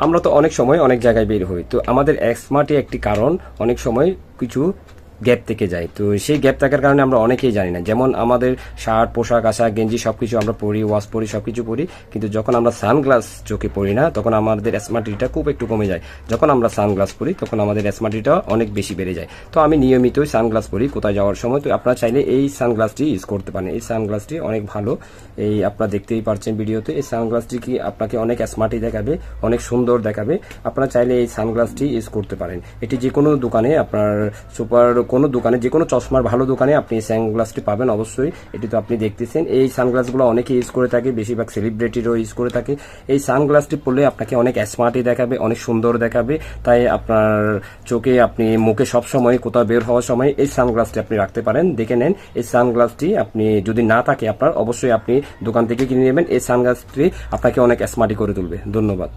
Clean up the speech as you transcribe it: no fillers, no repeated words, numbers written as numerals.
আমরা তো অনেক সময় অনেক জায়গায় বের হই, তো আমাদের স্মার্টই একটি কারণ অনেক সময় কিছু গ্যাপ থেকে যায়। তো সেই গ্যাপ থাকার কারণে আমরা অনেকেই জানি না, যেমন আমাদের শার্ট, পোশাক আশাক, গেঞ্জি সবকিছু আমরা পরি, ওয়াশ পরি, সবকিছু পরি, কিন্তু যখন আমরা সানগ্লাস চোখে পরি না তখন আমাদের স্মার্টিটা খুব একটু কমে যায়। যখন আমরা সানগ্লাস পরি তখন আমাদের স্মার্টিটা অনেক বেশি বেড়ে যায়। তো আমি নিয়মিতই সানগ্লাস পরি কোথায় যাওয়ার সময়। তো আপনারা চাইলে এই সানগ্লাসটি ইউজ করতে পারেন। এই সানগ্লাসটি অনেক ভালো, এই আপনারা দেখতেই পারছেন ভিডিওতে। এই সানগ্লাসটি কি আপনাকে অনেক স্মার্টি দেখাবে, অনেক সুন্দর দেখাবে। আপনারা চাইলে এই সানগ্লাসটি ইউজ করতে পারেন। এটি যে কোনো দোকানে, আপনার সুপার কোনো দোকানে, যে কোনো চশমার ভালো দোকানে আপনি এই সানগ্লাসটি পাবেন অবশ্যই। এটি তো আপনি দেখতেছেন। এই সানগ্লাসগুলো অনেকে ইউজ করে থাকে, বেশিরভাগ সেলিব্রিটিরও ইউজ করে থাকে। এই সানগ্লাসটি পরলে আপনাকে অনেক স্মার্টি দেখাবে, অনেক সুন্দর দেখাবে। তাই আপনার চোখে, আপনি মুখে সবসময় কোথাও বের হওয়ার সময় এই সানগ্লাসটি আপনি রাখতে পারেন। দেখে নেন, এই সানগ্লাসটি আপনি যদি না থাকে আপনার, অবশ্যই আপনি দোকান থেকে কিনে নেবেন। এই সানগ্লাসটি আপনাকে অনেক স্মার্টি করে তুলবে। ধন্যবাদ।